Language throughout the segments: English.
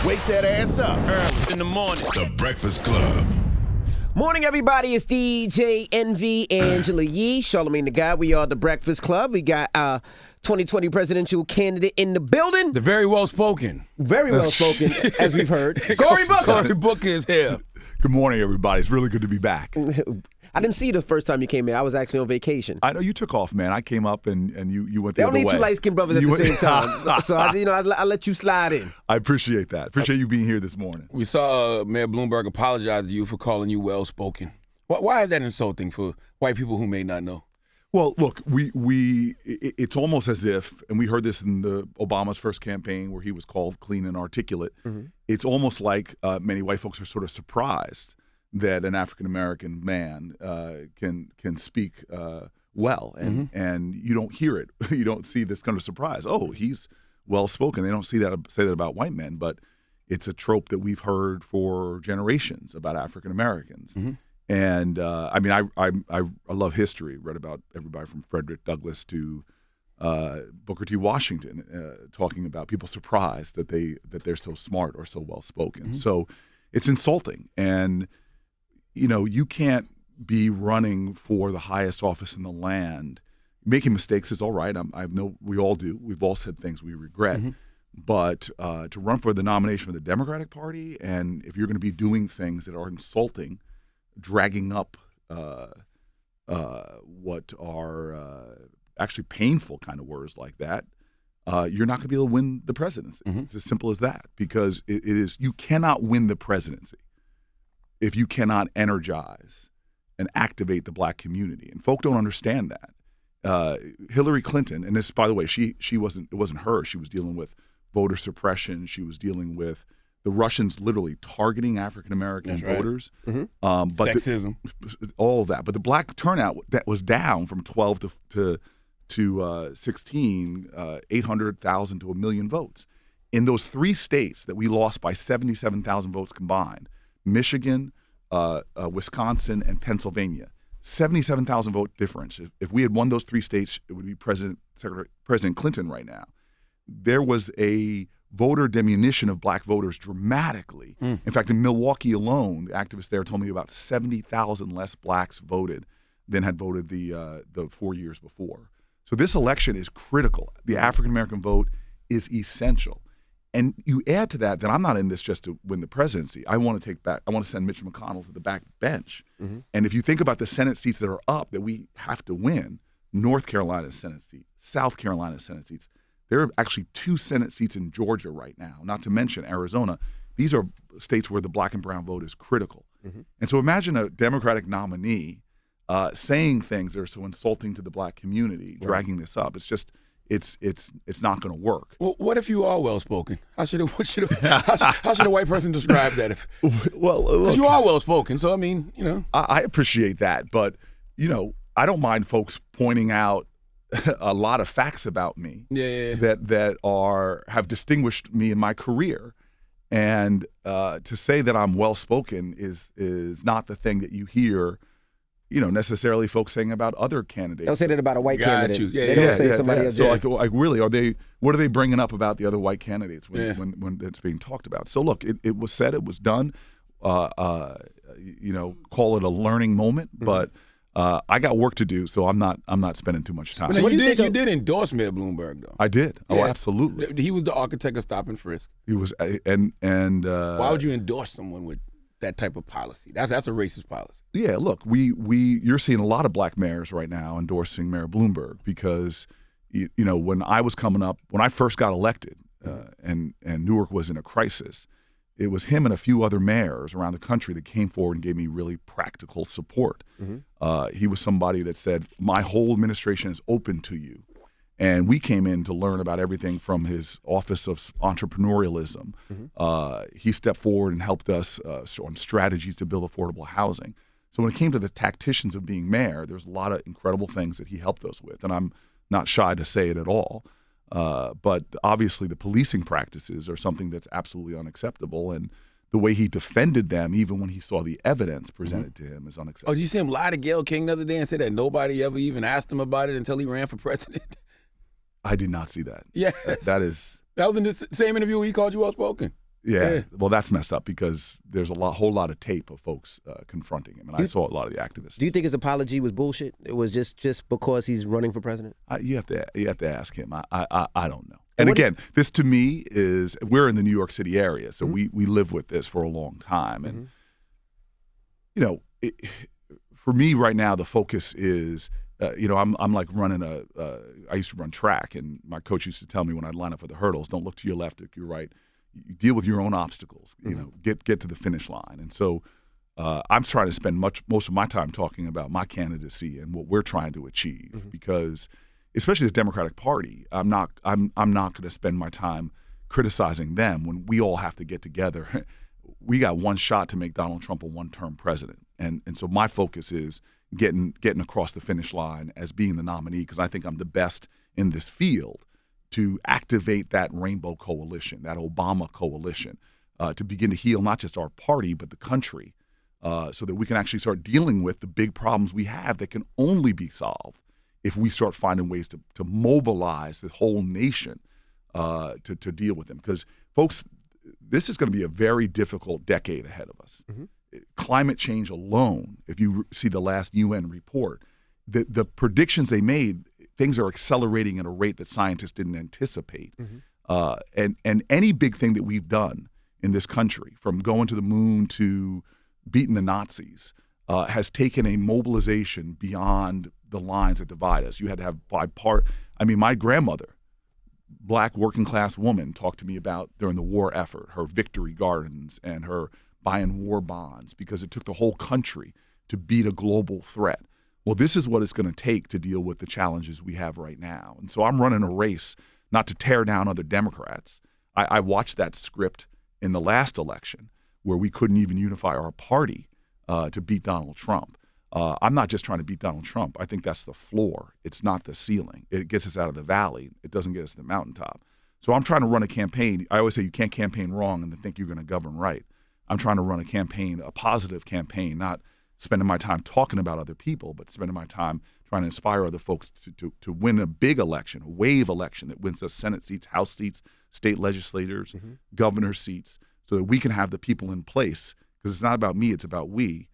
Wake that ass up. Early in the morning. The Breakfast Club. Morning, everybody. It's DJ Envy, Angela Yee, Charlamagne the Guy. We are The Breakfast Club. We got 2020 presidential candidate in the building. The very well-spoken. Very well-spoken, as we've heard. Cory Booker. Cory Booker is here. Good morning, everybody. It's really good to be back. I didn't see you the first time you came in. I was actually on vacation. I know you took off, man. I came up and you went the other way. They don't need two light-skinned brothers at the same time. So I let you slide in. I appreciate that. Appreciate you being here this morning. We saw Mayor Bloomberg apologize to you for calling you well-spoken. Why is that insulting for white people who may not know? Well, look, it's almost as if, and we heard this in the Obama's first campaign where he was called clean and articulate. Mm-hmm. It's almost like many white folks are sort of surprised that an African-American man can speak well, and you don't hear it. You don't see this kind of surprise. Oh, he's well-spoken. They don't say that about white men, but it's a trope that we've heard for generations about African-Americans. Mm-hmm. And I love history. Read about everybody from Frederick Douglass to Booker T. Washington, talking about people surprised that they're so smart or so well spoken. Mm-hmm. So it's insulting, and you can't be running for the highest office in the land. Making mistakes is all right. We all do. We've all said things we regret. Mm-hmm. But to run for the nomination for the Democratic Party, and if you're going to be doing things that are insulting, dragging up what are actually painful kind of words like that, you're not going to be able to win the presidency. Mm-hmm. It's as simple as that, because it is, you cannot win the presidency if you cannot energize and activate the black community. And folk don't understand that. Hillary Clinton, and this, by the way, it wasn't her. She was dealing with voter suppression. She was dealing with the Russians literally targeting African-American voters. Mm-hmm. But sexism. All of that. But the black turnout that was down from 12 to 16, 800,000 to 1 million votes. In those three states that we lost by 77,000 votes combined, Michigan, Wisconsin, and Pennsylvania, 77,000 vote difference. If we had won those three states, it would be President Clinton right now. There was a voter diminution of black voters dramatically. In fact, in Milwaukee alone, the activists there told me about 70,000 less blacks voted than had voted the 4 years before. So this election is critical. The African-American vote is essential. And you add to that I'm not in this just to win the presidency. I want to send Mitch McConnell to the back bench. Mm-hmm. And if you think about the Senate seats that are up that we have to win, North Carolina's Senate seat, South Carolina's Senate seats, there are actually 2 Senate seats in Georgia right now, not to mention Arizona. These are states where the black and brown vote is critical. Mm-hmm. And so imagine a Democratic nominee saying things that are so insulting to the black community, dragging this up. It's just, it's not going to work. Well, what if you are well-spoken? How should a white person describe that? Well, because you are well-spoken, so I mean, I appreciate that, but I don't mind folks pointing out a lot of facts about me that have distinguished me in my career, and to say that I'm well spoken is not the thing that you hear, necessarily folks saying about other candidates. Don't say that about a white candidate. Yeah, they don't say somebody else. So like really, what are they bringing up about the other white candidates when it's being talked about? So look, it was said, it was done. Call it a learning moment, but. I got work to do, so I'm not spending too much time. So you did endorse Mayor Bloomberg, though. I did. Yeah. Oh, absolutely. He was the architect of stop and frisk. He was, and why would you endorse someone with that type of policy? That's a racist policy. Yeah. Look, you're seeing a lot of black mayors right now endorsing Mayor Bloomberg because, when I was coming up, when I first got elected, and Newark was in a crisis. It was him and a few other mayors around the country that came forward and gave me really practical support. Mm-hmm. He was somebody that said, my whole administration is open to you. And we came in to learn about everything from his office of entrepreneurialism. Mm-hmm. He stepped forward and helped us on strategies to build affordable housing. So when it came to the tacticians of being mayor, there's a lot of incredible things that he helped us with. And I'm not shy to say it at all. But obviously the policing practices are something that's absolutely unacceptable. And the way he defended them, even when he saw the evidence presented to him, is unacceptable. Oh, did you see him lie to Gayle King the other day and say that nobody ever even asked him about it until he ran for president? I did not see that. Yes. That was in the same interview where he called you well-spoken. Yeah, well, that's messed up because there's whole lot of tape of folks confronting him, and I saw a lot of the activists. Do you think his apology was bullshit? It was just because he's running for president? You have to ask him. I don't know. And again, this to me is, we're in the New York City area, so we live with this for a long time, and for me right now, the focus is. I'm like running I used to run track, and my coach used to tell me when I'd line up for the hurdles, don't look to your left or to your right. You deal with your own obstacles, get to the finish line. And so I'm trying to spend most of my time talking about my candidacy and what we're trying to achieve, because especially as Democratic Party, I'm not going to spend my time criticizing them when we all have to get together. We got one shot to make Donald Trump a one-term president. And so my focus is getting across the finish line as being the nominee, because I think I'm the best in this field to activate that rainbow coalition, that Obama coalition, to begin to heal not just our party but the country, so that we can actually start dealing with the big problems we have that can only be solved if we start finding ways to mobilize the whole nation to deal with them. Because, folks, this is going to be a very difficult decade ahead of us. Climate change alone, if you see the last UN report, the predictions they made, things are accelerating at a rate that scientists didn't anticipate. And any big thing that we've done in this country, from going to the moon to beating the Nazis, has taken a mobilization beyond the lines that divide us. You had to have my grandmother, Black working class woman, talked to me about during the war effort, her victory gardens and her buying war bonds, because it took the whole country to beat a global threat. Well, this is what it's going to take to deal with the challenges we have right now. And so I'm running a race not to tear down other Democrats. I watched that script in the last election where we couldn't even unify our party to beat Donald Trump. I'm not just trying to beat Donald Trump. I think that's the floor. It's not the ceiling. It gets us out of the valley. It doesn't get us to the mountaintop. So I'm trying to run a campaign. I always say you can't campaign wrong and then think you're going to govern right. I'm trying to run a campaign, a positive campaign, not spending my time talking about other people, but spending my time trying to inspire other folks to win a big election, a wave election that wins us Senate seats, House seats, state legislators, governor seats, so that we can have the people in place. Because it's not about me, it's about we,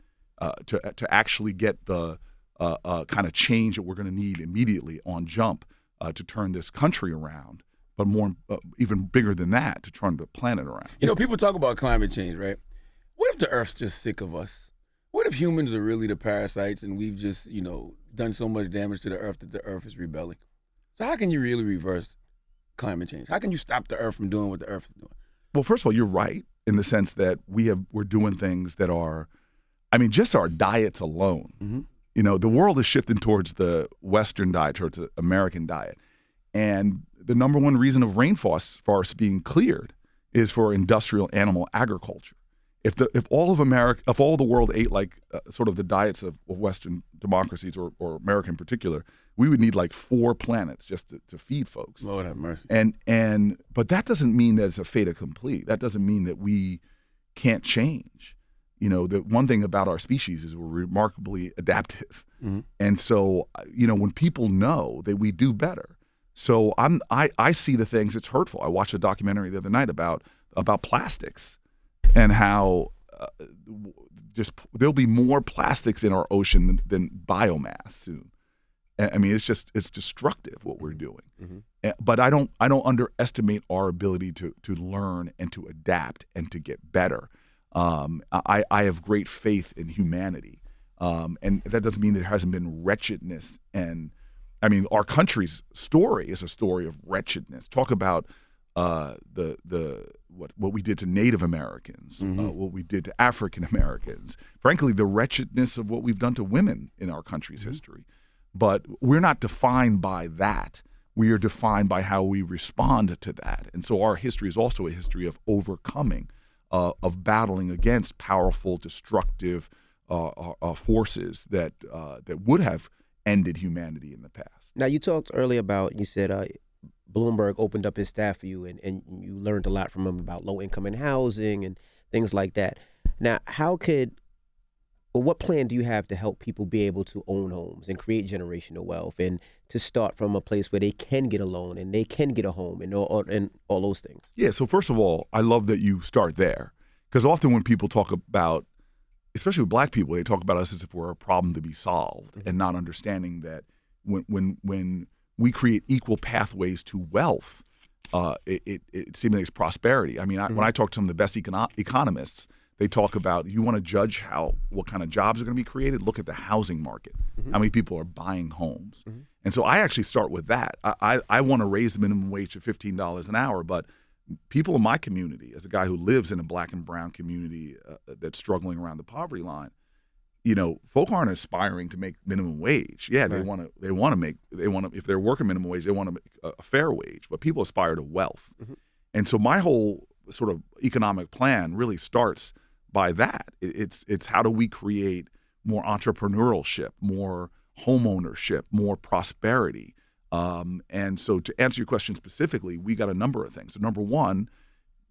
to actually get the kind of change that we're going to need immediately on jump to turn this country around. But more, even bigger than that, to turn the planet around. People talk about climate change, right? What if the Earth's just sick of us? What if humans are really the parasites and we've just, done so much damage to the Earth that the Earth is rebelling? So how can you really reverse climate change? How can you stop the Earth from doing what the Earth is doing? Well, first of all, you're right in the sense that we're doing things that are, just our diets alone. The world is shifting towards the Western diet, towards the American diet. And the number one reason of rainforests being cleared is for industrial animal agriculture. If all the world ate like sort of the diets of Western democracies or America in particular, we would need like 4 planets just to feed folks. Lord have mercy. But that doesn't mean that it's a fait accompli. That doesn't mean that we can't change. The one thing about our species is we're remarkably adaptive. And so, when people know that we do better. So I see the things, it's hurtful. I watched a documentary the other night about plastics and how there'll be more plastics in our ocean than biomass soon. It's destructive what we're doing. But I don't underestimate our ability to learn and to adapt and to get better. I have great faith in humanity. And that doesn't mean there hasn't been wretchedness. And our country's story is a story of wretchedness. Talk about what we did to Native Americans, what we did to African Americans. Frankly, the wretchedness of what we've done to women in our country's history. But we're not defined by that. We are defined by how we respond to that. And so our history is also a history of overcoming, of battling against powerful, destructive forces that would have ended humanity in the past. Now, you talked earlier about, you said Bloomberg opened up his staff for you and you learned a lot from him about low income and housing and things like that. Now, how could But what plan do you have to help people be able to own homes and create generational wealth and to start from a place where they can get a loan and they can get a home and all those things? Yeah, so first of all, I love that you start there, because often when people talk about, especially with black people, they talk about us as if we're a problem to be solved, and not understanding that when we create equal pathways to wealth, it stimulates prosperity. I mean, when I talk to some of the best economists, they talk about, you want to judge what kind of jobs are going to be created, look at the housing market. How many people are buying homes? And so I actually start with that. I want to raise the minimum wage to $15 an hour, but people in my community, as a guy who lives in a black and brown community that's struggling around the poverty line, folk aren't aspiring to make minimum wage. Yeah, right. They want to if they're working minimum wage, they want to make a fair wage, but people aspire to wealth. And so my whole sort of economic plan really starts by that. It's how do we create more entrepreneurship, more homeownership, more prosperity. And so to answer your question specifically, we got a number of things. So number one,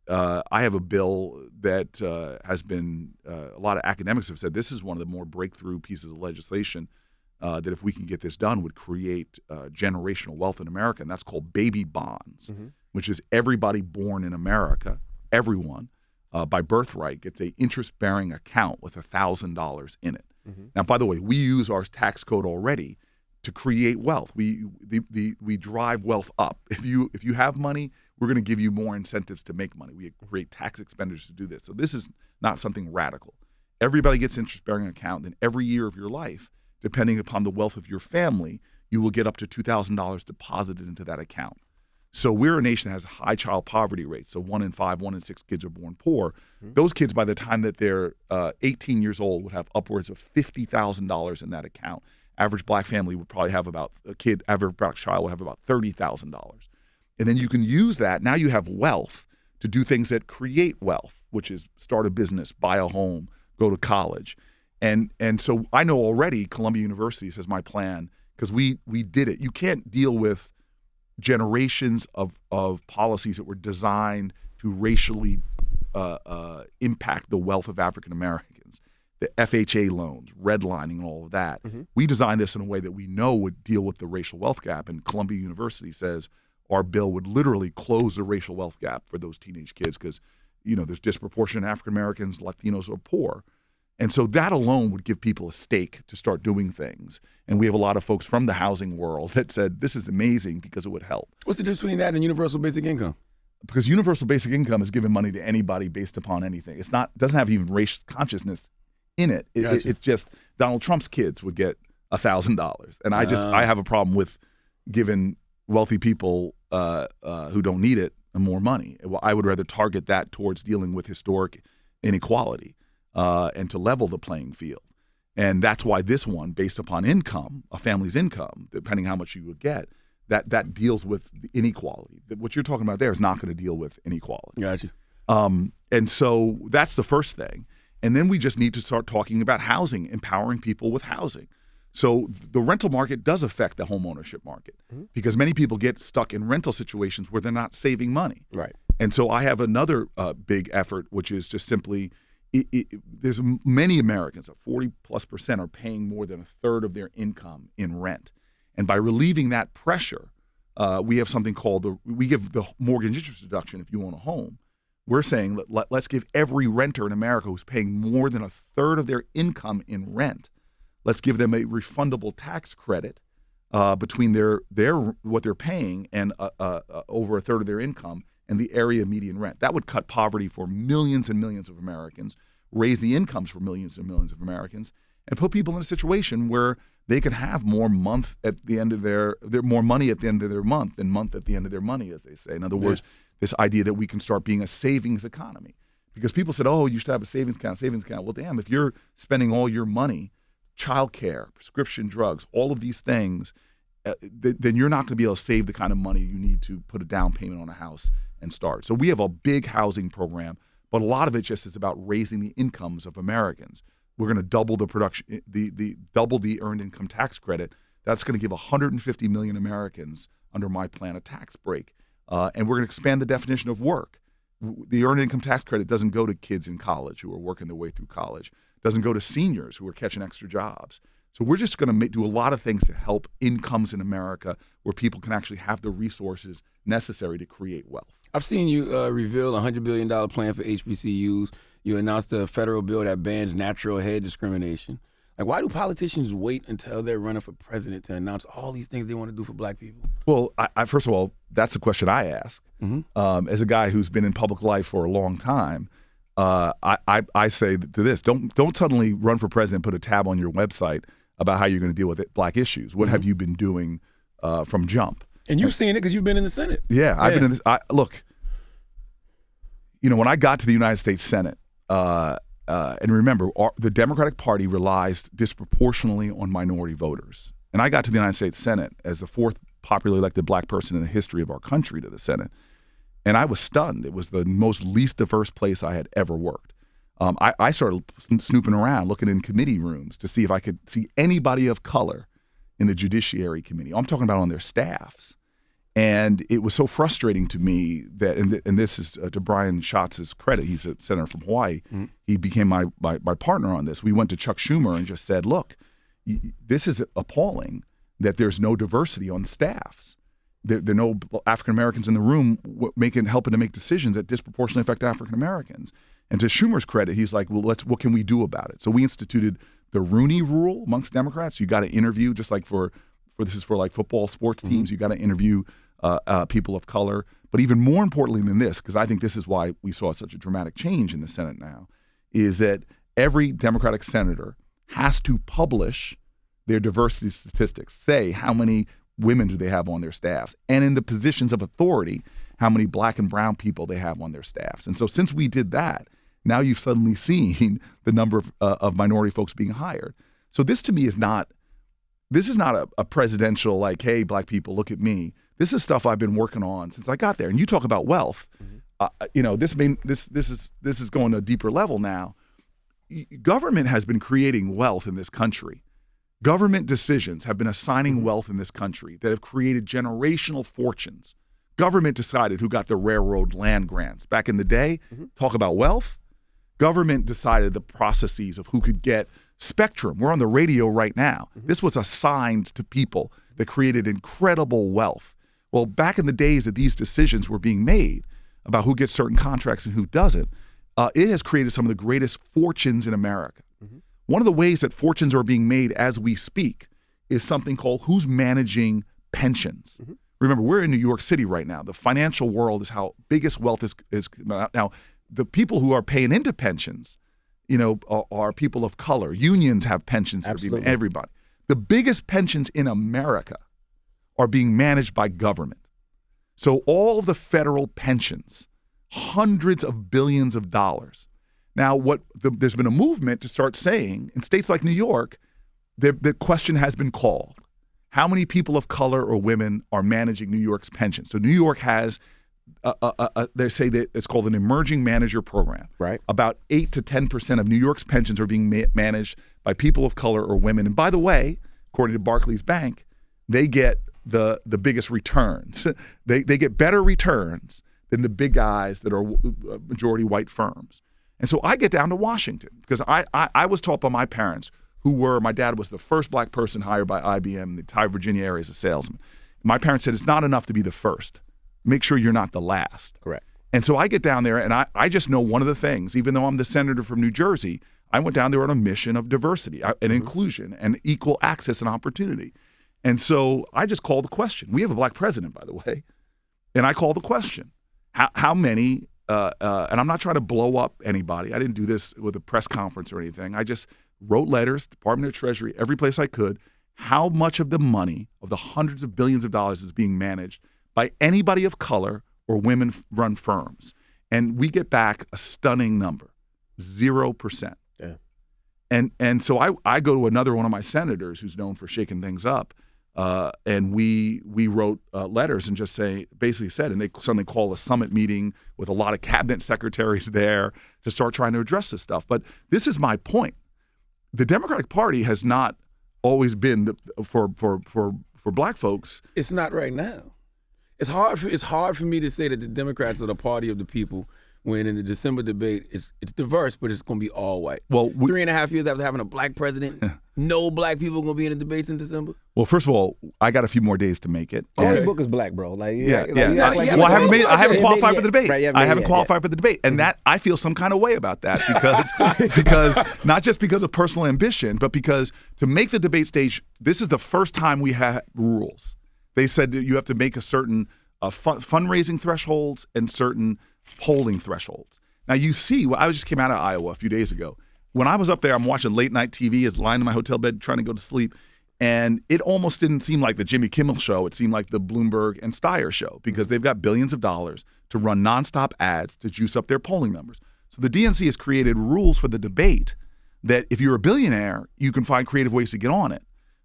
I have a bill that has been, a lot of academics have said this is one of the more breakthrough pieces of legislation that if we can get this done would create generational wealth in America, and that's called baby bonds, which is everybody born in America, everyone, by birthright gets a interest-bearing account with $1,000 in it. Now, by the way, we use our tax code already to create wealth. We drive wealth up. If you have money, we're going to give you more incentives to make money. We create tax expenditures to do this. So this is not something radical. Everybody gets interest-bearing account. Then every year of your life, depending upon the wealth of your family, you will get up to $2,000 deposited into that account. So we're a nation that has high child poverty rates. So 1 in 5, 1 in 6 kids are born poor. Those kids, by the time that they're 18 years old, would have upwards of $50,000 in that account. Average black family would probably have average black child would have about $30,000. And then you can use that. Now you have wealth to do things that create wealth, which is start a business, buy a home, go to college. And so I know already Columbia University says my plan, because we did it. You can't deal with generations of policies that were designed to racially impact the wealth of African Americans. The FHA loans, redlining, and all of that. We designed this in a way that we know would deal with the racial wealth gap. And Columbia University says our bill would literally close the racial wealth gap for those teenage kids because, there's disproportionate African Americans, Latinos are poor. And so that alone would give people a stake to start doing things. And we have a lot of folks from the housing world that said this is amazing because it would help. What's the difference between that and universal basic income? Because universal basic income is giving money to anybody based upon anything. Doesn't have even race consciousness in it. Gotcha. It's just Donald Trump's kids would get $1,000, and I have a problem with giving wealthy people who don't need it more money. I would rather target that towards dealing with historic inequality and to level the playing field. And that's why this one, based upon income, a family's income, depending how much you would get, that deals with the inequality. What you're talking about there is not going to deal with inequality. Gotcha. And so that's the first thing. And then we just need to start talking about housing, empowering people with housing. So the rental market does affect the home ownership market because many people get stuck in rental situations where they're not saving money. Right. And so I have another big effort, which is just simply there's many Americans, 40+% are paying more than a third of their income in rent. And by relieving that pressure, we have something called we give the mortgage interest deduction if you own a home. We're saying let's give every renter in America who's paying more than a third of their income in rent, let's give them a refundable tax credit between their what they're paying and over a third of their income and the area median rent. That would cut poverty for millions and millions of Americans, raise the incomes for millions and millions of Americans, and put people in a situation where they can have more month at the end of their more money at the end of their month than month at the end of their money, as they say. In other words, this idea that we can start being a savings economy. Because people said, oh, you should have a savings account. Well, damn, if you're spending all your money, childcare, prescription drugs, all of these things, then you're not going to be able to save the kind of money you need to put a down payment on a house and start. So we have a big housing program, but a lot of it just is about raising the incomes of Americans. We're going to double the production, double the earned income tax credit. That's going to give 150 million Americans under my plan a tax break. And we're going to expand the definition of work. the earned income tax credit doesn't go to kids in college who are working their way through college. It doesn't go to seniors who are catching extra jobs. So we're just going to do a lot of things to help incomes in America where people can actually have the resources necessary to create wealth. I've seen you reveal a $100 billion plan for HBCUs. You announced a federal bill that bans natural hair discrimination. Like, why do politicians wait until they're running for president to announce all these things they want to do for black people? Well, I first of all, that's the question I ask. Mm-hmm. As a guy who's been in public life for a long time, I say to this: don't suddenly run for president, put a tab on your website about how you're going to deal with black issues. What have you been doing from jump? And you've seen it because you've been in the Senate. Yeah, I've been in this. Look, when I got to the United States Senate, and remember, the Democratic Party relies disproportionately on minority voters. And I got to the United States Senate as the fourth popularly elected black person in the history of our country to the Senate. And I was stunned. It was the most least diverse place I had ever worked. I started snooping around, looking in committee rooms to see if I could see anybody of color in the Judiciary Committee. I'm talking about on their staffs. And it was so frustrating to me that, and this is to Brian Schatz's credit, he's a senator from Hawaii. Mm-hmm. He became my partner on this. We went to Chuck Schumer and just said, look, this is appalling that there's no diversity on staffs. There are no African Americans in the room helping to make decisions that disproportionately affect African Americans. And to Schumer's credit, he's like, well, what can we do about it? So we instituted the Rooney Rule amongst Democrats. You got to interview, just like for this is for like football sports teams, you got to interview people of color. But even more importantly than this, because I think this is why we saw such a dramatic change in the Senate now, is that every Democratic senator has to publish their diversity statistics, say how many women do they have on their staffs, and in the positions of authority, how many black and brown people they have on their staffs. And so since we did that, now you've suddenly seen the number of minority folks being hired. So this to me is not a presidential like, hey, black people, look at me. This is stuff I've been working on since I got there. And you talk about wealth. Mm-hmm. This is going to a deeper level now. Government has been creating wealth in this country. Government decisions have been assigning wealth in this country that have created generational fortunes. Government decided who got the railroad land grants. Back in the day, talk about wealth. Government decided the processes of who could get spectrum. We're on the radio right now. This was assigned to people that created incredible wealth. Well, back in the days that these decisions were being made about who gets certain contracts and who doesn't, it has created some of the greatest fortunes in America. One of the ways that fortunes are being made as we speak is something called who's managing pensions. Remember, we're in New York City right now. The financial world is how biggest wealth is now. The people who are paying into pensions, are people of color. Unions have pensions. Absolutely. Everybody. The biggest pensions in America are being managed by government. So all of the federal pensions, hundreds of billions of dollars. Now, there's been a movement to start saying in states like New York, the question has been called. How many people of color or women are managing New York's pensions? So New York has, they say that it's called an emerging manager program. Right. About 8 to 10% of New York's pensions are being managed by people of color or women. And by the way, according to Barclays Bank, they get the biggest returns. They get better returns than the big guys that are majority white firms. And so I get down to Washington because I was taught by my parents my dad was the first black person hired by IBM in the entire Virginia area as a salesman. My parents said it's not enough to be the first. Make sure you're not the last. Correct. And so I get down there and I just know one of the things, even though I'm the senator from New Jersey, I went down there on a mission of diversity and inclusion and equal access and opportunity. And so I just called the question. We have a black president, by the way. And I call the question. How many, and I'm not trying to blow up anybody. I didn't do this with a press conference or anything. I just wrote letters, Department of Treasury, every place I could. How much of the money, of the hundreds of billions of dollars is being managed by anybody of color or women-run firms? And we get back a stunning number, 0%. Yeah. And so I go to another one of my senators who's known for shaking things up, and we wrote letters and just basically said, and they suddenly call a summit meeting with a lot of cabinet secretaries there to start trying to address this stuff. But this is my point. The Democratic Party has not always been for black folks. It's not right now. It's hard for me to say that the Democrats are the party of the people when in the December debate, it's diverse, but it's going to be all white. Well, 3.5 years after having a black president, no black people going to be in the debates in December? Well, first of all, I got a few more days to make it. Cory Booker's black, bro. Like, Yeah. I I haven't qualified for the debate. Right, I haven't qualified for the debate, and that I feel some kind of way about that because not just because of personal ambition, but because to make the debate stage, this is the first time we had rules. They said that you have to make a certain fundraising thresholds and certain polling thresholds. Now you see, I just came out of Iowa a few days ago. When I was up there, I'm watching late night TV, as lying in my hotel bed trying to go to sleep. And it almost didn't seem like the Jimmy Kimmel show. It seemed like the Bloomberg and Steyer show because they've got billions of dollars to run nonstop ads to juice up their polling numbers. So the DNC has created rules for the debate that if you're a billionaire, you can find creative ways to get on it.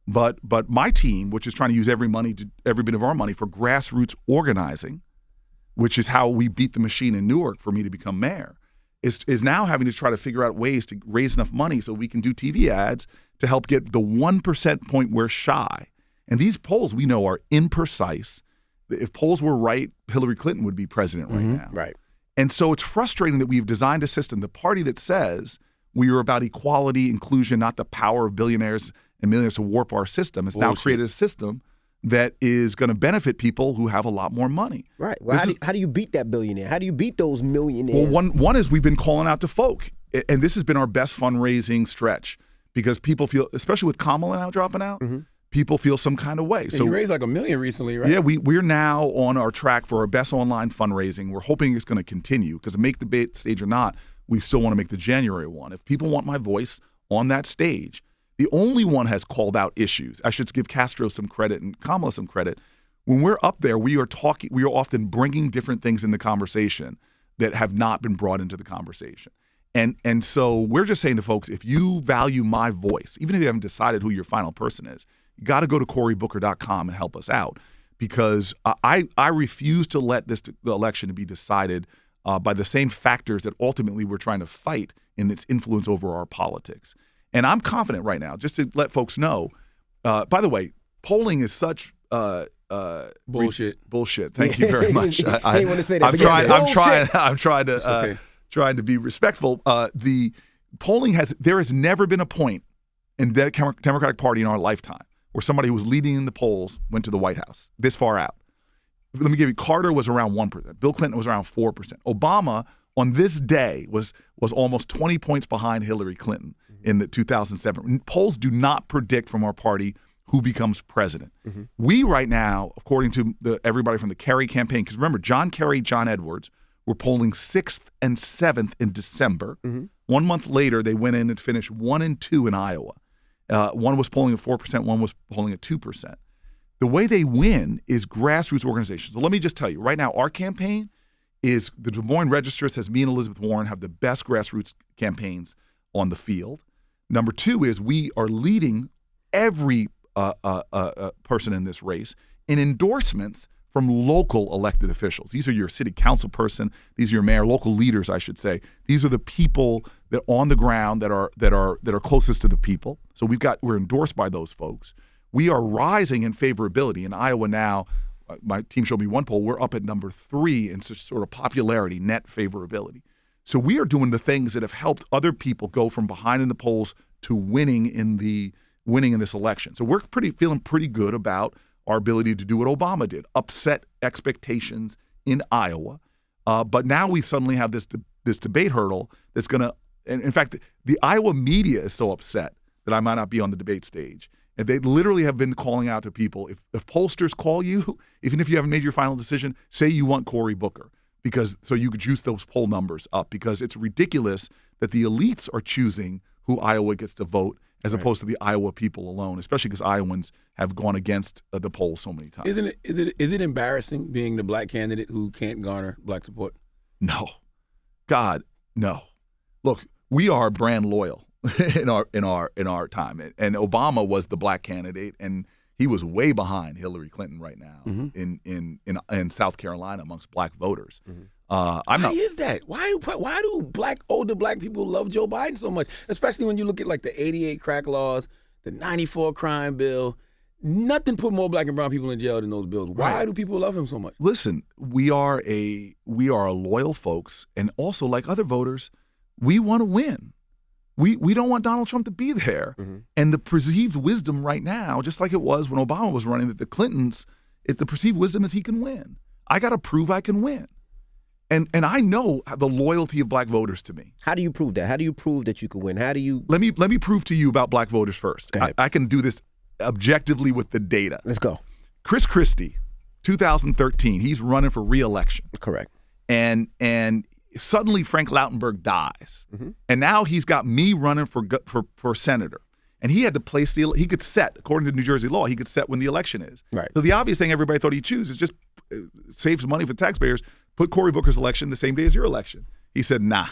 But my team, which is trying to use every bit of our money for grassroots organizing, which is how we beat the machine in Newark for me to become mayor, is now having to try to figure out ways to raise enough money so we can do TV ads to help get the 1% point we're shy. And these polls we know are imprecise. If polls were right, Hillary Clinton would be president right now. Right. And so it's frustrating that we've designed a system, the party that says we are about equality, inclusion, not the power of billionaires and millionaires to warp our system, has now created a system that is going to benefit people who have a lot more money. Right. Well, how do you beat that billionaire? How do you beat those millionaires? Well, one is we've been calling out to folk, and this has been our best fundraising stretch because people feel, especially with Kamala now dropping out, people feel some kind of way. So you raised like $1 million recently, right? Yeah, we're now on our track for our best online fundraising. We're hoping it's going to continue because make the debate stage or not, we still want to make the January one. If people want my voice on that stage, the only one has called out issues. I should give Castro some credit and Kamala some credit. When we're up there, we are often bringing different things in the conversation that have not been brought into the conversation. And so we're just saying to folks, if you value my voice, even if you haven't decided who your final person is, you got to go to CoryBooker.com and help us out because I refuse to let the election be decided by the same factors that ultimately we're trying to fight in its influence over our politics. And I'm confident right now, just to let folks know, by the way, polling is such bullshit. Bullshit. Thank you very much. I didn't want to say that. I'm trying to be respectful. The polling there has never been a point in the Democratic Party in our lifetime where somebody who was leading in the polls went to the White House this far out. Let me give you, Carter was around 1%. Bill Clinton was around 4%. Obama on this day was almost 20 points behind Hillary Clinton in the 2007. Polls do not predict from our party who becomes president. We right now, according to everybody from the Kerry campaign, because remember, John Kerry, John Edwards were polling 6th and 7th in December. 1 month later, they went in and finished 1 and 2 in Iowa. One was polling at 4%, one was polling at 2%. The way they win is grassroots organizations. So let me just tell you, right now, our campaign is the Des Moines Register says me and Elizabeth Warren have the best grassroots campaigns on the field. Number two is we are leading every person in this race in endorsements from local elected officials. These are your city council person. These are your mayor, local leaders, I should say. These are the people that on the ground that are closest to the people. So we're endorsed by those folks. We are rising in favorability in Iowa now. My team showed me one poll. We're up at number 3 in sort of popularity, net favorability. So we are doing the things that have helped other people go from behind in the polls to winning in this election. So we're feeling pretty good about our ability to do what Obama did, upset expectations in Iowa. But now we suddenly have this debate hurdle that's going to, and in fact, the Iowa media is so upset that I might not be on the debate stage. And they literally have been calling out to people, if pollsters call you, even if you haven't made your final decision, say you want Cory Booker, so you could juice those poll numbers up, because it's ridiculous that the elites are choosing who Iowa gets to vote as opposed to the Iowa people alone, especially because Iowans have gone against the polls so many times. Is it embarrassing being the black candidate who can't garner black support? No. God, no. Look, we are brand loyal in our time. And Obama was the black candidate, and he was way behind Hillary Clinton right now in South Carolina amongst black voters. Why is that? Why do older black people love Joe Biden so much? Especially when you look at like the 88 crack laws, the 94 crime bill. Nothing put more black and brown people in jail than those bills. Why Right. do people love him so much? Listen, we are a loyal folks, and also like other voters, we want to win. We don't want Donald Trump to be there. And the perceived wisdom right now, just like it was when Obama was running, that the Clintons, the perceived wisdom is he can win. I got to prove I can win. And I know the loyalty of black voters to me. How do you prove that? How do you prove that you can win? How do you? Let me prove to you about black voters first. Go ahead. I can do this objectively with the data. Let's go. Chris Christie, 2013, he's running for re-election. Correct. And suddenly Frank Lautenberg dies. And now he's got me running for senator. And he had to place he could set, according to New Jersey law, he could set when the election is. Right. So the obvious thing everybody thought he'd choose is just save some money for taxpayers, put Cory Booker's election the same day as your election. He said, nah,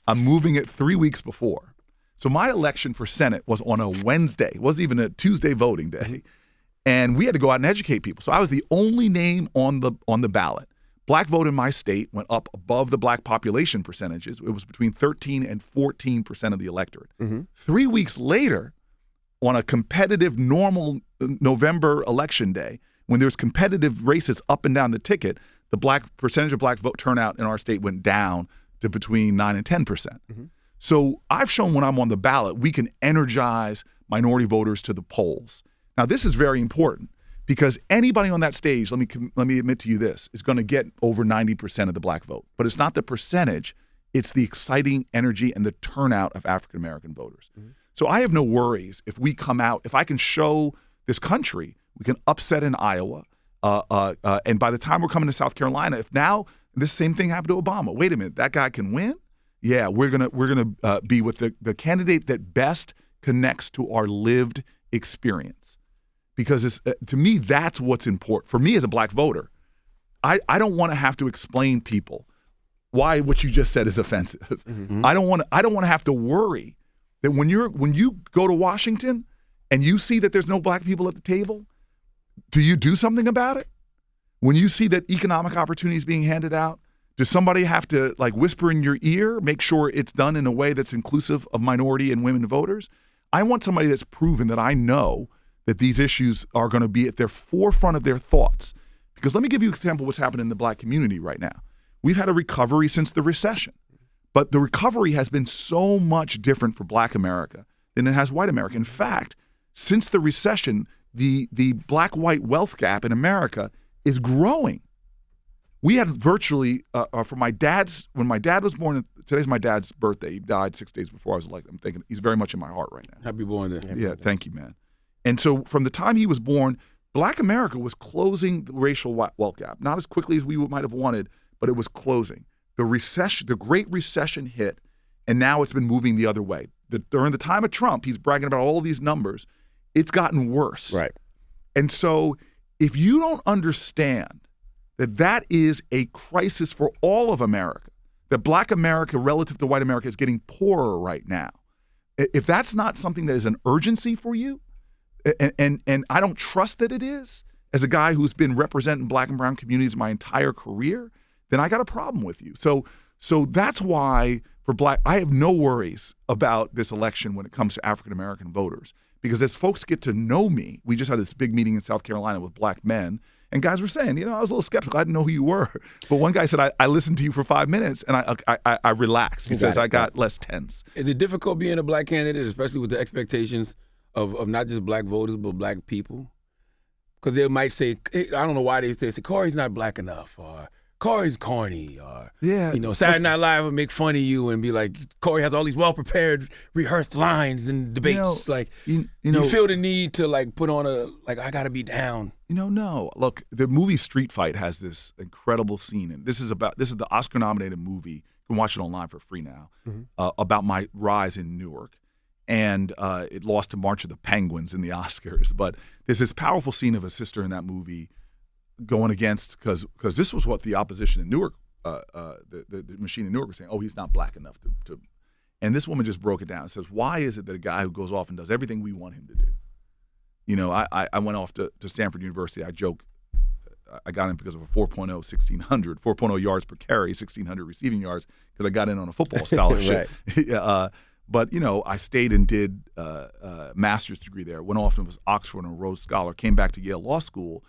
I'm moving it 3 weeks before. So my election for Senate was on a Wednesday. It wasn't even a Tuesday voting day. And we had to go out and educate people. So I was the only name on the ballot. Black vote in my state went up above the black population percentages. It was between 13 and 14% of the electorate. 3 weeks later, on a competitive, normal November election day, when there's competitive races up and down the ticket, the percentage of black vote turnout in our state went down to between 9 and 10%. So I've shown when I'm on the ballot, we can energize minority voters to the polls. Now, this is very important because anybody on that stage, let me admit to you this, is going to get over 90% of the black vote. But it's not the percentage, it's the exciting energy and the turnout of African-American voters. So I have no worries if we come out, if I can show this country, we can upset in Iowa. And by the time we're coming to South Carolina, if now this same thing happened to Obama, wait a minute, that guy can win? Yeah, we're gonna be with the candidate that best connects to our lived experience. Because to me, that's what's important. For me as a black voter, I don't want to have to explain people why what you just said is offensive. I don't want to have to worry that when you go to Washington and you see that there's no black people at the table, do you do something about it? When you see that economic opportunity is being handed out, does somebody have to whisper in your ear, make sure it's done in a way that's inclusive of minority and women voters? I want somebody that's proven that I know that these issues are going to be at their forefront of their thoughts. Because let me give you an example of what's happening in the black community right now. We've had a recovery since the recession, but the recovery has been so much different for black America than it has white America. In fact, since the recession, the black-white wealth gap in America is growing. We had virtually, when my dad was born, today's my dad's birthday. He died 6 days before I was elected. I'm thinking he's very much in my heart right now. Happy born day. Yeah, thank you, man. And so from the time he was born, black America was closing the racial wealth gap. Not as quickly as we might have wanted, but it was closing. The Great Recession hit, and now it's been moving the other way. During the time of Trump, he's bragging about all these numbers. It's gotten worse. Right. And so if you don't understand that is a crisis for all of America, that black America relative to white America is getting poorer right now, if that's not something that is an urgency for you, and I don't trust that it is, as a guy who's been representing black and brown communities my entire career, then I got a problem with you. So that's why for black, I have no worries about this election when it comes to African American voters. Because as folks get to know me, we just had this big meeting in South Carolina with black men, and guys were saying, I was a little skeptical. I didn't know who you were. But one guy said, I listened to you for 5 minutes, and I relaxed. He says, I got less tense. Is it difficult being a black candidate, especially with the expectations of not just black voters, but black people? Because they might say, I don't know why they say, Cory's not black enough, or Cory's corny, or Saturday Night Live will make fun of you and be like, Cory has all these well-prepared, rehearsed lines and debates. You feel the need to put on I gotta be down. No. Look, the movie Street Fight has this incredible scene, and this is the Oscar-nominated movie. You can watch it online for free now, about my rise in Newark. And it lost to March of the Penguins in the Oscars. But there's this powerful scene of a sister in that movie going against, because this was what the opposition in Newark, the machine in Newark was saying, he's not black enough to. And this woman just broke it down and says, why is it that a guy who goes off and does everything we want him to do? I went off to Stanford University. I joke, I got in because of a 4.0, 1,600, 4.0 yards per carry, 1,600 receiving yards, because I got in on a football scholarship. But, I stayed and did a master's degree there, went off and was Oxford and a Rhodes Scholar, came back to Yale Law School.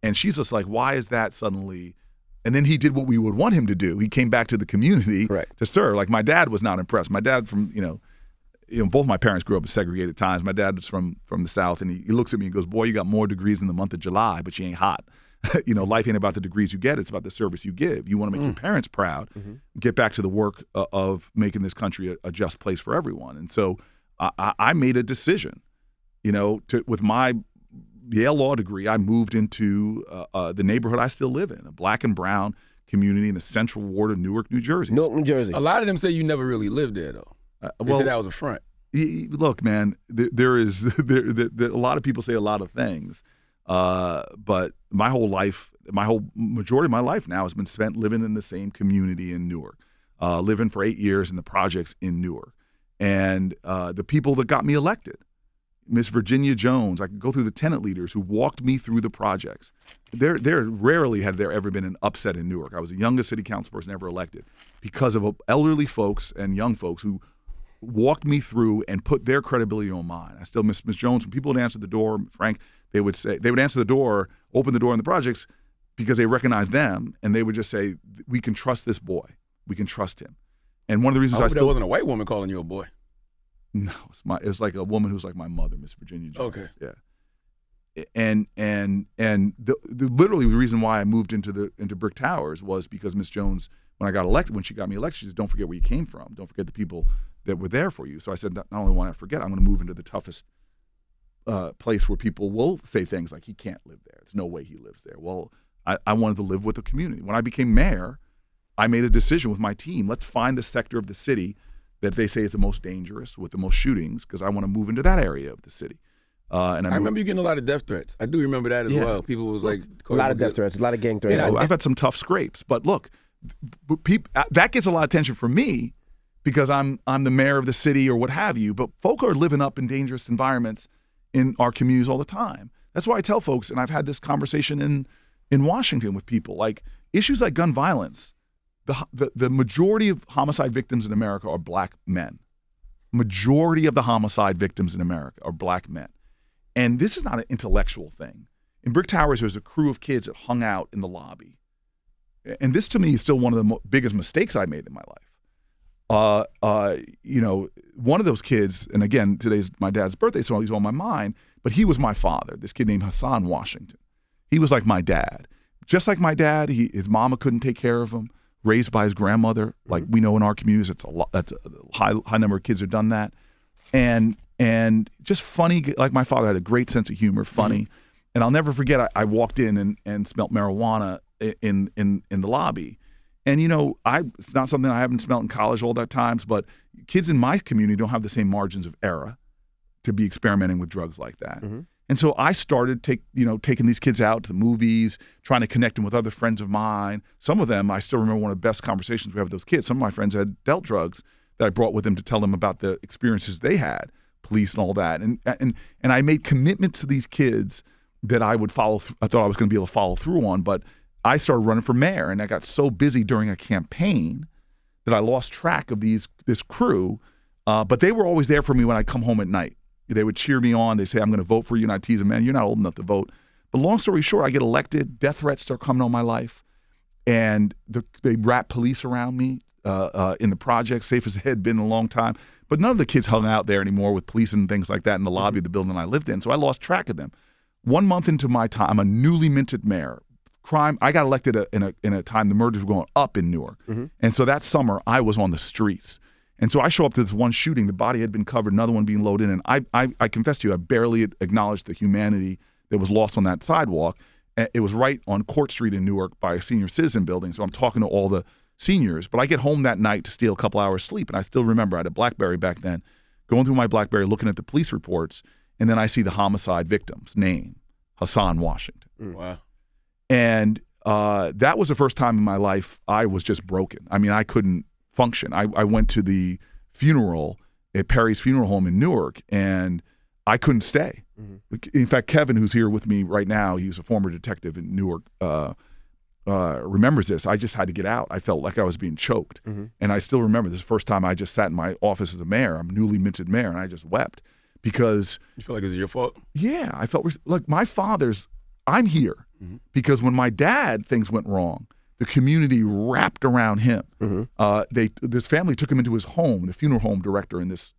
And she's just like, why is that suddenly? And then he did what we would want him to do. He came back to the community to serve. Like my dad was not impressed. My dad from, both my parents grew up at segregated times. My dad was from the South, and he looks at me and goes, boy, you got more degrees in the month of July, but you ain't hot. Life ain't about the degrees you get. It's about the service you give. You want to make your parents proud, get back to the work of making this country a just place for everyone. And so I made a decision, with my Yale law degree, I moved into the neighborhood I still live in, a black and brown community in the central ward of Newark, New Jersey. Newark, New Jersey. A lot of them say you never really lived there, though. They said that was a front. Look, man, there is a lot of people say a lot of things, but my whole majority of my life now has been spent living in the same community in Newark, living for 8 years in the projects in Newark, and the people that got me elected. Miss Virginia Jones, I could go through the tenant leaders who walked me through the projects. There rarely had there ever been an upset in Newark. I was the youngest city council person ever elected because of elderly folks and young folks who walked me through and put their credibility on mine. I still miss Miss Jones. When people would answer the door, Frank, they would answer the door, open the door in the projects because they recognized them, and they would just say, we can trust this boy. We can trust him. And one of the reasons I still wasn't a white woman calling you a boy. No, it was like a woman who's like my mother, Miss Virginia Jones. Okay. Yeah. And literally the reason why I moved into Brick Towers was because Miss Jones, when she got me elected, she said, don't forget where you came from. Don't forget the people that were there for you. So I said, not only want to forget, I'm going to move into the toughest place where people will say things like, he can't live there. There's no way he lives there. Well, I wanted to live with the community. When I became mayor, I made a decision with my team. Let's find the sector of the city that they say is the most dangerous with the most shootings, because I want to move into that area of the city. And I remember you getting a lot of death threats. I do remember that as well. People was like, a lot of death threats, a lot of gang threats. Yeah, I've had some tough scrapes, but look, that gets a lot of attention from me because I'm the mayor of the city or what have you. But folk are living up in dangerous environments in our communities all the time. That's why I tell folks, and I've had this conversation in Washington with people, like issues like gun violence. The majority of homicide victims in America are black men. Majority of the homicide victims in America are black men. And this is not an intellectual thing. In Brick Towers, there was a crew of kids that hung out in the lobby. And this to me is still one of the biggest mistakes I made in my life. One of those kids, and again, today's my dad's birthday, so he's on my mind, but he was my father, this kid named Hassan Washington. He was like my dad. Just like my dad, his mama couldn't take care of him. Raised by his grandmother, like we know in our communities, that's a high number of kids have done that, and just funny. Like my father had a great sense of humor, funny, and I'll never forget. I walked in and smelled marijuana in the lobby, and it's not something I haven't smelled in college all that times, but kids in my community don't have the same margins of error to be experimenting with drugs like that. And so I started taking these kids out to the movies, trying to connect them with other friends of mine. Some of them, I still remember one of the best conversations we had with those kids. Some of my friends had dealt drugs that I brought with them to tell them about the experiences they had, police and all that. And I made commitments to these kids that I would follow. I thought I was going to be able to follow through on, but I started running for mayor, and I got so busy during a campaign that I lost track of this crew. But they were always there for me when I come home at night. They would cheer me on. They say, I'm going to vote for you. And I tease them, man, you're not old enough to vote. But long story short, I get elected. Death threats start coming on my life. And they wrap police around me in the project, safe as it had been in a long time. But none of the kids hung out there anymore with police and things like that in the lobby of the building I lived in. So I lost track of them. 1 month into my time, I'm a newly minted mayor. I got elected in a time the murders were going up in Newark. And so that summer, I was on the streets. And so I show up to this one shooting. The body had been covered, another one being loaded in. And I confess to you, I barely acknowledged the humanity that was lost on that sidewalk. It was right on Court Street in Newark by a senior citizen building. So I'm talking to all the seniors. But I get home that night to steal a couple hours sleep. And I still remember I had a BlackBerry back then, going through my BlackBerry, looking at the police reports. And then I see the homicide victim's name, Hassan Washington. Wow. And that was the first time in my life I was just broken. I mean, I couldn't function. I went to the funeral at Perry's Funeral Home in Newark, and I couldn't stay. In fact, Kevin, who's here with me right now, he's a former detective in Newark, remembers this. I just had to get out. I felt like I was being choked. And I still remember this first time I just sat in my office as a mayor. I'm a newly minted mayor, and I just wept because. You feel like it was your fault? Yeah, I felt, look, my father's, I'm here because when my dad, things went wrong, the community wrapped around him. This family took him into his home. The funeral home director in this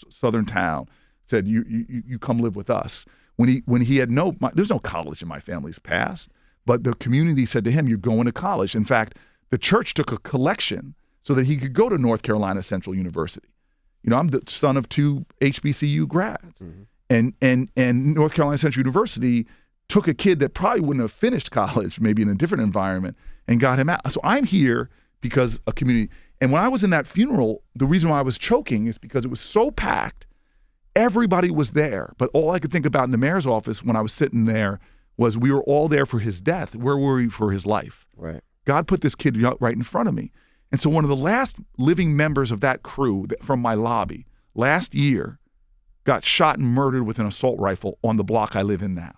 southern town said, you come live with us. When he had there's no college in my family's past, but the community said to him, you're going to college. In fact, the church took a collection so that he could go to North Carolina Central University. You know, I'm the son of 2 HBCU grads. And North Carolina Central University took a kid that probably wouldn't have finished college, maybe in a different environment, and got him out. So I'm here because a community. And when I was in that funeral, the reason why I was choking is because it was so packed. Everybody was there. But all I could think about in the mayor's office when I was sitting there was we were all there for his death. Where were we for his life? Right. God put this kid right in front of me. And so one of the last living members of that crew from my lobby last year got shot and murdered with an assault rifle on the block I live in now.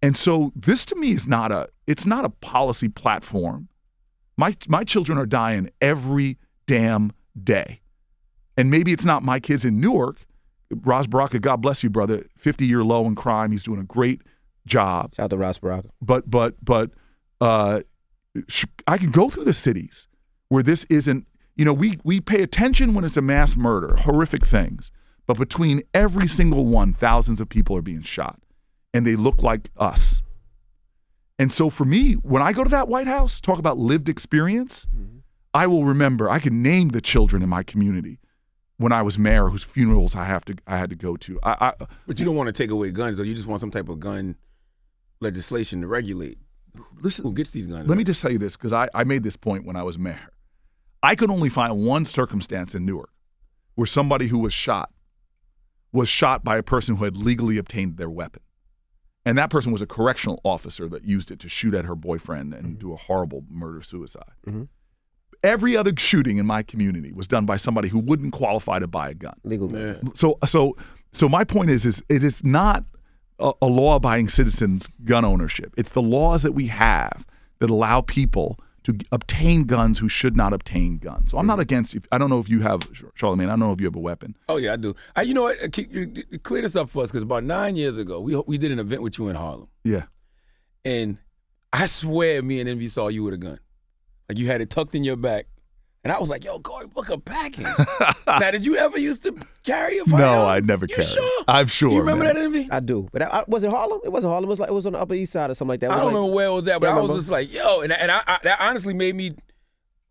And so this to me is it's not a policy platform. My children are dying every damn day. And maybe it's not my kids in Newark. Ras Baraka, God bless you, brother, 50-year low in crime. He's doing a great job. Shout out to Ras Baraka. But I can go through the cities where this isn't, we pay attention when it's a mass murder, horrific things. But between every single one, thousands of people are being shot. And they look like us. And so for me, when I go to that White House, talk about lived experience, I will remember, I can name the children in my community when I was mayor whose funerals I had to go to. But you don't want to take away guns, though. You just want some type of gun legislation to regulate. Listen, who gets these guns? Let me just tell you this, because I made this point when I was mayor. I could only find one circumstance in Newark where somebody who was shot by a person who had legally obtained their weapon. And that person was a correctional officer that used it to shoot at her boyfriend and do a horrible murder-suicide. Every other shooting in my community was done by somebody who wouldn't qualify to buy a gun. Legal gun. So my point is it is not a law-abiding citizen's gun ownership. It's the laws that we have that allow people to obtain guns who should not obtain guns. So I'm not against you. I don't know if you have, Charlamagne, I don't know if you have a weapon. Oh, yeah, I do. You know what? Clear this up for us, because about 9 years ago, we did an event with you in Harlem. Yeah. And I swear me and Envy saw you with a gun. Like you had it tucked in your back. And I was like, yo, Cory Booker packing. Now, did you ever used to carry a firearm? No, I never carried. Sure? I'm sure. You remember man. that, Envy? I do. But was it Harlem? It wasn't Harlem. It was on the Upper East Side or something like that. I don't remember where it was at, but I was just like, yo. And that honestly made me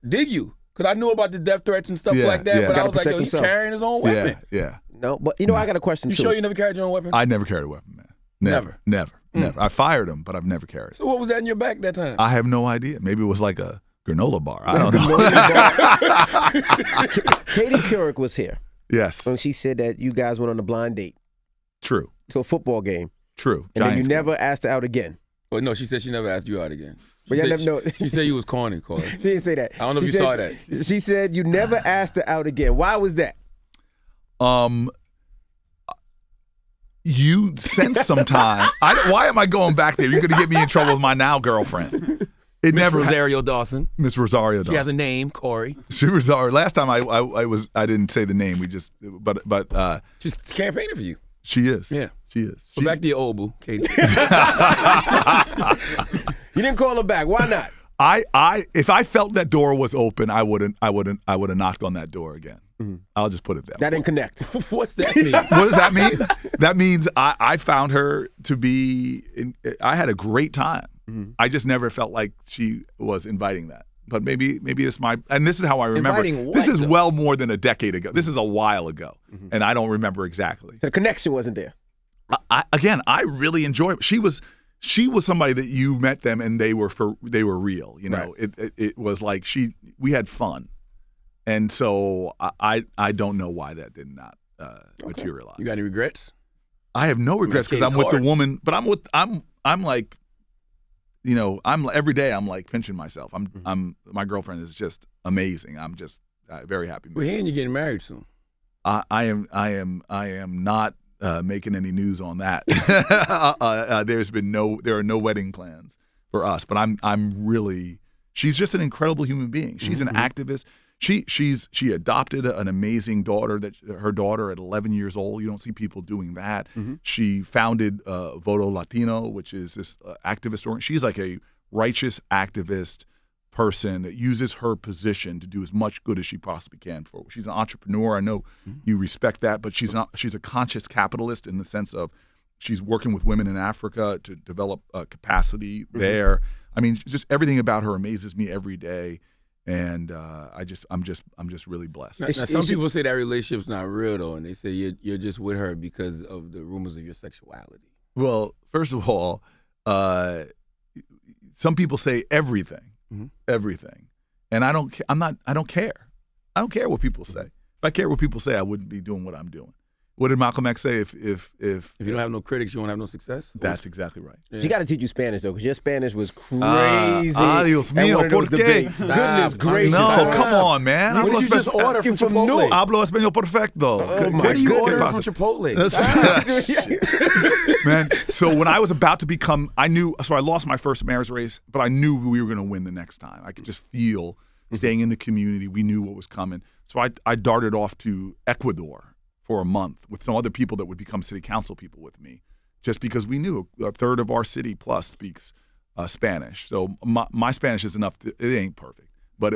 dig you. Because I knew about the death threats and stuff like that. But I was like, yo, he's carrying his own weapon. Yeah. No, but I got a question, too. too. You sure you never carried your own weapon? I never carried a weapon, man. Never. I fired them, but I've never carried. So what was that in your back that time? I have no idea. Maybe it was like a granola bar. I don't know. Katie Couric was here. Yes. And she said that you guys went on a blind date. True. To a football game. True. And then you never asked her out again. Well, no, she said she never asked you out again. She said you was corny, Cory. She didn't say that. I don't know if you saw that. She said you never asked her out again. Why was that? You sense sometime. Why am I going back there? You're going to get me in trouble with my now girlfriend. Miss Rosario Dawson. Miss Rosario Dawson. She has a name, Cory. She Rosario. Last time I didn't say the name. We just but she's campaigning for you. She is. Yeah. She is. But back to your old boo, Katie. You didn't call her back. Why not? If I felt that door was open, I would have knocked on that door again. I'll just put it that way. That didn't connect. What's that mean? What does that mean? That means I found her to be. I had a great time. I just never felt like she was inviting that. But maybe it's and this is how I remember. This is well more than a decade ago. This is a while ago, and I don't remember exactly. The connection wasn't there. I really enjoy it. She was somebody that you met them and they were real. You know, right. It was like we had fun, and so I don't know why that did not materialize. You got any regrets? I have no regrets because I'm with the woman, but I'm like, you know, every day I'm like pinching myself. My girlfriend is just amazing. I'm just very happy. We're hearing you're getting married soon. I am not making any news on that. There are no wedding plans, for us. But I'm really, she's just an incredible human being. She's an activist. She adopted an amazing daughter, her daughter at 11 years old. You don't see people doing that. She founded Voto Latino, which is this activist organ. She's like a righteous activist person that uses her position to do as much good as she possibly can for. She's an entrepreneur. I know you respect that, but she's a conscious capitalist in the sense of she's working with women in Africa to develop capacity there. I mean, just everything about her amazes me every day. And I'm just really blessed. Now, some people say that relationship's not real though, and they say you're just with her because of the rumors of your sexuality. Well, first of all, some people say everything, and I don't care. I don't care. I don't care what people say. If I cared what people say, I wouldn't be doing what I'm doing. What did Malcolm X say? If you don't have no critics, you won't have no success. That's exactly right. Yeah. You got to teach you Spanish though, because your Spanish was crazy. Dios mío, ¿por qué? Goodness gracious! No, come on, man. What did you just order from Chipotle? Hablo español perfecto. Oh my What do you order goodness. from Chipotle? Man, so when I was about to become, I lost my first mayor's race, but I knew we were going to win the next time. I could just feel staying in the community. We knew what was coming. So I darted off to Ecuador for a month with some other people that would become city council people with me, just because we knew a third of our city plus speaks Spanish. So my Spanish is enough. It ain't perfect, but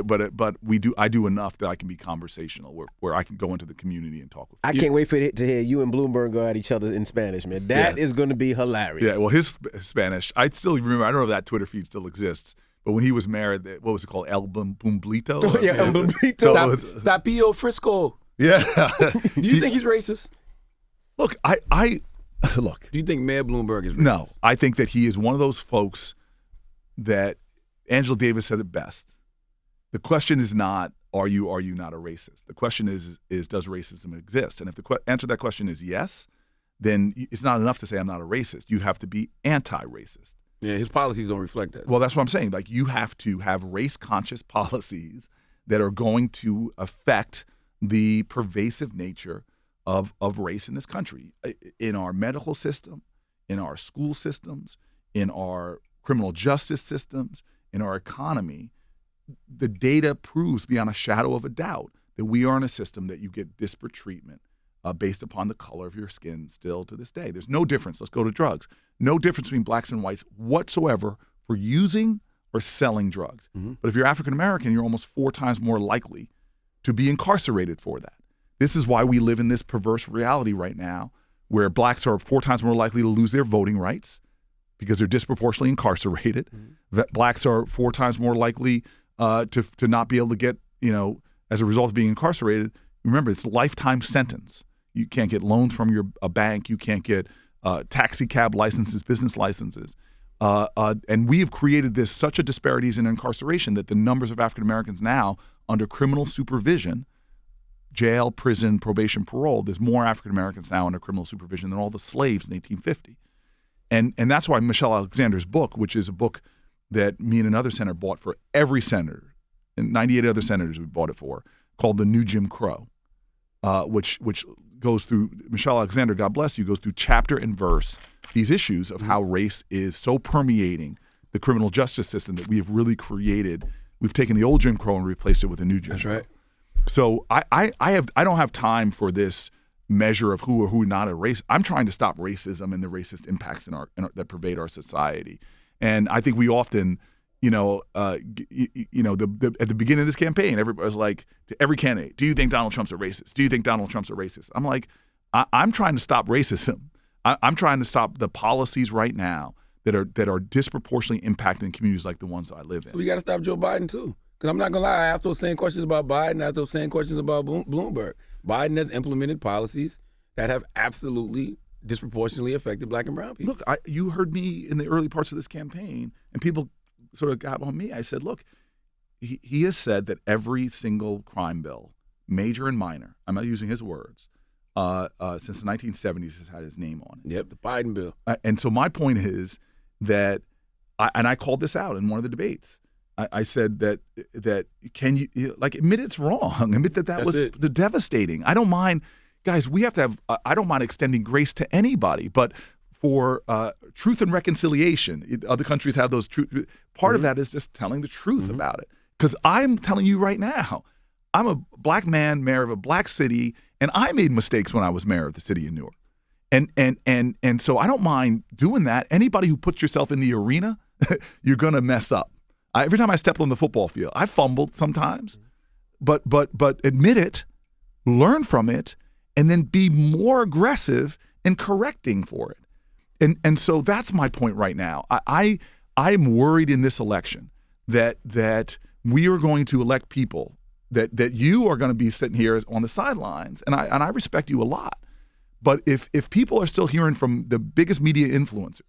I do enough that I can be conversational, where I can go into the community and talk with people. I can't wait to hear you and Bloomberg go at each other in Spanish, man. That is going to be hilarious. Yeah, well, his Spanish, I still remember. I don't know if that Twitter feed still exists, but when he was married, what was it called? El Bumblito? Oh, yeah, El Bumblito. Stapio Frisco. Yeah. Do you think he's racist? Look, look. Do you think Mayor Bloomberg is racist? No, I think that he is one of those folks that Angela Davis said it best. The question is not, are you not a racist? The question is does racism exist? And if the answer to that question is yes, then it's not enough to say I'm not a racist. You have to be anti-racist. Yeah, his policies don't reflect that. Well, that's what I'm saying. Like, you have to have race-conscious policies that are going to affect the pervasive nature of race in this country, in our medical system, in our school systems, in our criminal justice systems, in our economy. The data proves beyond a shadow of a doubt that we are in a system that you get disparate treatment based upon the color of your skin still to this day. There's no difference. Let's go to drugs. No difference between blacks and whites whatsoever for using or selling drugs. But if you're African American, you're almost 4 times more likely to be incarcerated for that. This is why we live in this perverse reality right now, where blacks are 4 times more likely to lose their voting rights because they're disproportionately incarcerated. Blacks are 4 times more likely to not be able to get, as a result of being incarcerated. Remember, it's a lifetime sentence. You can't get loans from a bank. You can't get taxi cab licenses, business licenses. And we have created such a disparities in incarceration that the numbers of African Americans now under criminal supervision, jail, prison, probation, parole, there's more African Americans now under criminal supervision than all the slaves in 1850. And that's why Michelle Alexander's book, which is a book that me and another senator bought for every senator, and 98 other senators we bought it for, called The New Jim Crow, which goes through, Michelle Alexander, God bless you, goes through chapter and verse these issues of how race is so permeating the criminal justice system that we have really created. We've taken the old Jim Crow and replaced it with a new Jim Crow. That's right. So I don't have time for this measure of who or who not a race. I'm trying to stop racism and the racist impacts that pervade our society. And I think we often, at the beginning of this campaign, everybody was like, to every candidate, do you think Donald Trump's a racist? Do you think Donald Trump's a racist? I'm like, I'm trying to stop racism. I'm trying to stop the policies right now that are disproportionately impacting communities like the ones I live in. So we got to stop Joe Biden too. Because I'm not going to lie, I asked those same questions about Biden, I asked those same questions about Bloomberg. Biden has implemented policies that have absolutely disproportionately affected black and brown people. Look, you heard me in the early parts of this campaign, and people sort of got on me. I said, look, he has said that every single crime bill, major and minor, I'm not using his words, since the 1970s has had his name on it. Yep, the Biden bill. And so my point is that, I called this out in one of the debates. I said that can you admit it's wrong, admit that was devastating. I don't mind, guys. We have to have. I don't mind extending grace to anybody, but for truth and reconciliation. Other countries have those truth. Part of that is just telling the truth about it. Because I'm telling you right now, I'm a black man, mayor of a black city, and I made mistakes when I was mayor of the city of Newark. And so I don't mind doing that. Anybody who puts yourself in the arena, you're gonna mess up. Every time I step on the football field, I fumbled sometimes, but admit it, learn from it, and then be more aggressive in correcting for it. And so that's my point right now. I am worried in this election that we are going to elect people that you are going to be sitting here on the sidelines, and I respect you a lot. But if people are still hearing from the biggest media influencers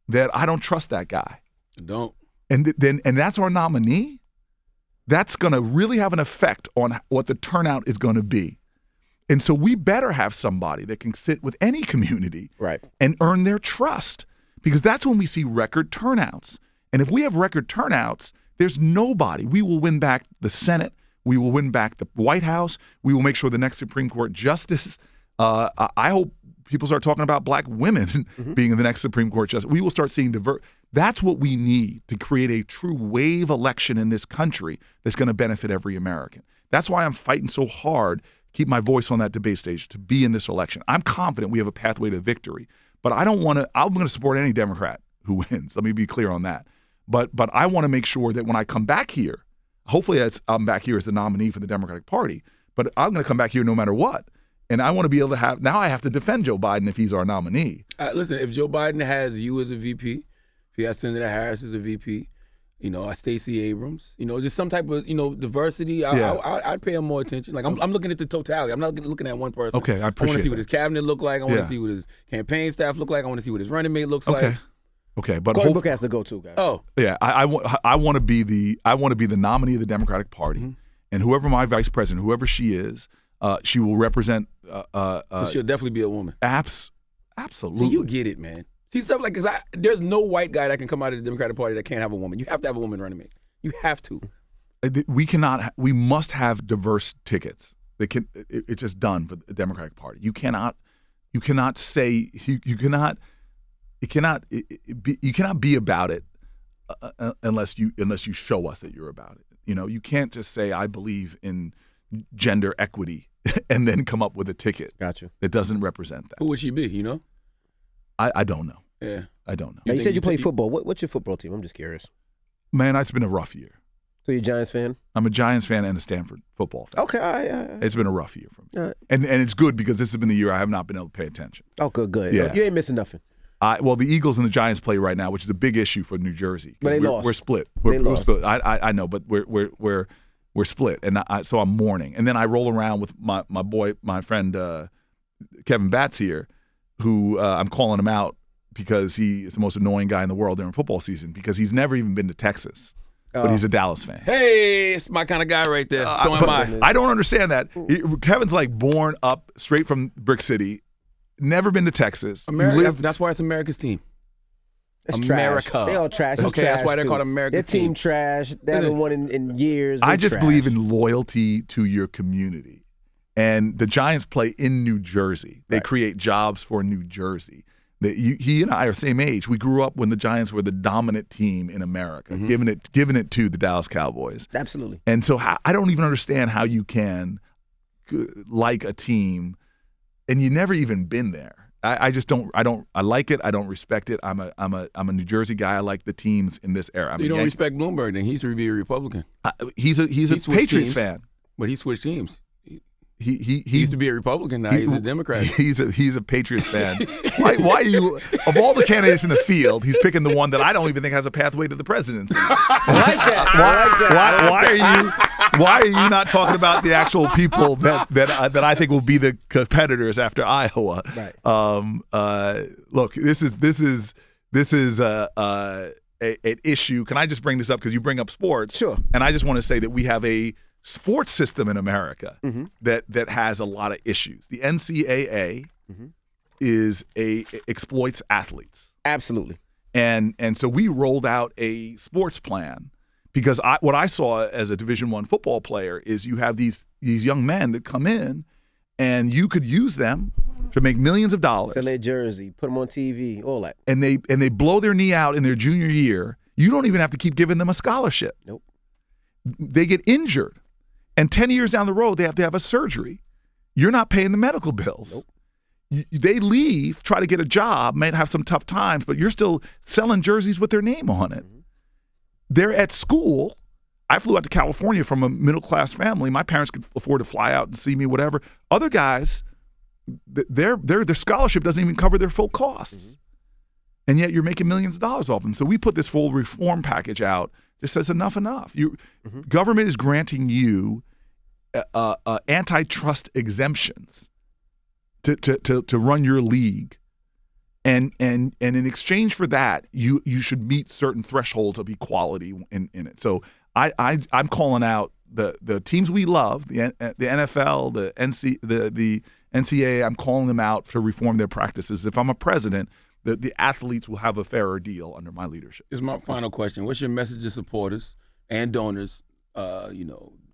that I don't trust that guy, and that's our nominee, that's going to really have an effect on what the turnout is going to be. And so we better have somebody that can sit with any community and earn their trust, because that's when we see record turnouts. And if we have record turnouts, there's nobody. We will win back the Senate. We will win back the White House. We will make sure the next Supreme Court justice. I hope people start talking about black women being the next Supreme Court justice. We will start seeing That's what we need to create a true wave election in this country that's going to benefit every American. That's why I'm fighting so hard, keep my voice on that debate stage, to be in this election. I'm confident we have a pathway to victory, but I'm going to support any Democrat who wins. Let me be clear on that. But I want to make sure that when I come back here, hopefully I'm back here as the nominee for the Democratic Party, but I'm going to come back here no matter what. And I want to be able to now I have to defend Joe Biden if he's our nominee. Listen, if Joe Biden has you as a VP, if he has Senator Harris as a VP, Stacey Abrams, just some type of, diversity, I'd pay him more attention. Like, I'm looking at the totality. I'm not looking at one person. Okay, I appreciate I want to see that. what his cabinet look like. I want to see what his campaign staff look like. I want to see what his running mate looks like. Okay, but Cory Booker has to go too, guys. Oh, yeah, I want to be the nominee of the Democratic Party, and whoever my vice president, whoever she is, she will represent. So she'll definitely be a woman. Absolutely. See, you get it, man. See, stuff like, cause there's no white guy that can come out of the Democratic Party that can't have a woman. You have to have a woman running mate. You have to. We must have diverse tickets. It's just done for the Democratic Party. You cannot be about it unless you show us that you're about it. You can't just say I believe in gender equity and then come up with a ticket. Gotcha. That doesn't represent that. Who would she be? I don't know. Yeah, I don't know. Now, you said you play football. What's your football team? I'm just curious. Man, it's been a rough year. So you're a Giants fan? I'm a Giants fan and a Stanford football fan. Okay, all right. It's been a rough year for me. All right. And it's good because this has been the year I have not been able to pay attention. Oh, good. Yeah. You ain't missing nothing. Well, the Eagles and the Giants play right now, which is a big issue for New Jersey. But they lost. We're split. They We're lost. split. I know, but we're split, and so I'm mourning. And then I roll around with my friend Kevin Batts here, who I'm calling him out because he is the most annoying guy in the world during football season because he's never even been to Texas, but he's a Dallas fan. Hey, it's my kind of guy right there. So am I. I don't understand that. Kevin's like born up straight from Brick City, never been to Texas. That's why it's America's team. It's America. Trash. They all trash. Okay, that's why they're called America's Their team team. trash. They haven't won in years. I just believe in loyalty to your community. And the Giants play in New Jersey. They create jobs for New Jersey. He and I are the same age. We grew up when the Giants were the dominant team in America, giving it to the Dallas Cowboys. Absolutely. And so I don't even understand how you can like a team and you never even been there. I just don't. I like it. I don't respect it. I'm a New Jersey guy. I like the teams in this era. You don't respect Bloomberg, then he used to be a Republican. He's a Patriots fan, but he switched teams. He used to be a Republican. Now he's a Democrat. He's a Patriots fan. Why are you, of all the candidates in the field, he's picking the one that I don't even think has a pathway to the presidency? I like that. Why are you not talking about the actual people that I think will be the competitors after Iowa? Right. Look, this is an issue. Can I just bring this up because you bring up sports? Sure. And I just want to say that we have a sports system in America that has a lot of issues. The NCAA exploits athletes. Absolutely. And so we rolled out a sports plan because what I saw as a Division I football player is you have these young men that come in and you could use them to make millions of dollars. Sell their jersey, put them on TV, all that. And they blow their knee out in their junior year. You don't even have to keep giving them a scholarship. Nope. They get injured, and 10 years down the road, they have to have a surgery. You're not paying the medical bills. Nope. They leave, try to get a job, might have some tough times, but you're still selling jerseys with their name on it. Mm-hmm. They're at school. I flew out to California from a middle-class family. My parents could afford to fly out and see me, whatever. Other guys, their scholarship doesn't even cover their full costs. Mm-hmm. And yet you're making millions of dollars off them. So we put this full reform package out that says enough. Government is granting you antitrust exemptions to run your league. And in exchange for that, you should meet certain thresholds of equality in it. So I'm calling out the teams we love, the NFL, the NCAA. I'm calling them out to reform their practices. If I'm a president, the athletes will have a fairer deal under my leadership. This is my final question. What's your message to supporters and donors?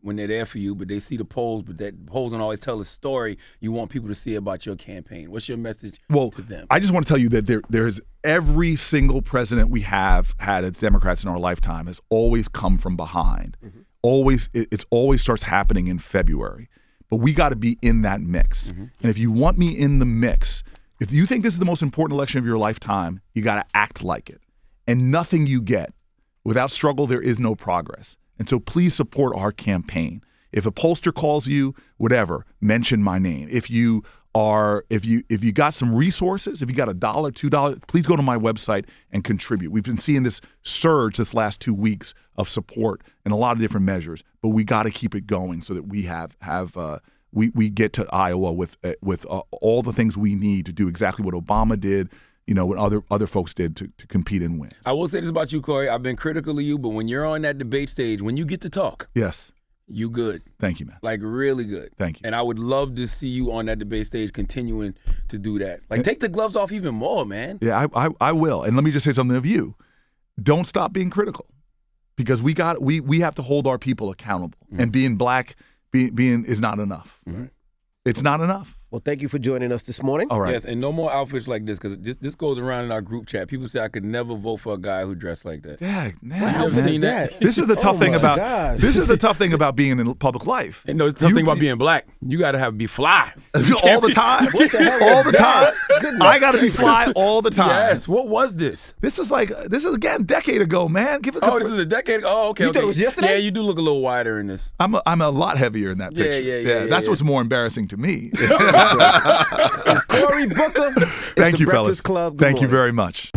When they're there for you, but they see the polls, but that polls don't always tell the story you want people to see about your campaign. What's your message to them? I just want to tell you that there's every single president we have had as Democrats in our lifetime has always come from behind. Mm-hmm. It always starts happening in February. But we got to be in that mix. Mm-hmm. And if you want me in the mix, if you think this is the most important election of your lifetime, you got to act like it. And nothing you get, without struggle, there is no progress. And so please support our campaign. If a pollster calls you, whatever, mention my name. If you got some resources, if you got $1, $2, please go to my website and contribute. We've been seeing this surge this last 2 weeks of support in a lot of different measures, but we got to keep it going so that we get to Iowa with all the things we need to do exactly what Obama did. What other folks did to compete and win. I will say this about you, Cory. I've been critical of you, but when you're on that debate stage, when you get to talk, yes, you good. Thank you, man. Like really good. Thank you. And I would love to see you on that debate stage continuing to do that. Like take the gloves off even more, man. Yeah, I will. And let me just say something of you. Don't stop being critical, because we have to hold our people accountable. Mm-hmm. And being black being is not enough. Mm-hmm. It's not enough. Well, thank you for joining us this morning. All right. Yes, and no more outfits like this, because this goes around in our group chat. People say I could never vote for a guy who dressed like that. Yeah, I've seen that. This is the tough thing about this is the tough thing about being in public life. And the tough thing about being black, you got to be fly all the time. What the hell? All the time. I got to be fly all the time. Yes. What was this? This is again a decade ago, man. This is a decade. Oh, okay. You thought it was yesterday? Yeah, you do look a little wider in this. I'm a lot heavier in that picture. Yeah. That's what's more embarrassing to me. It's Cory Booker. Thank you, Breakfast fellas. Club. Thank you very much.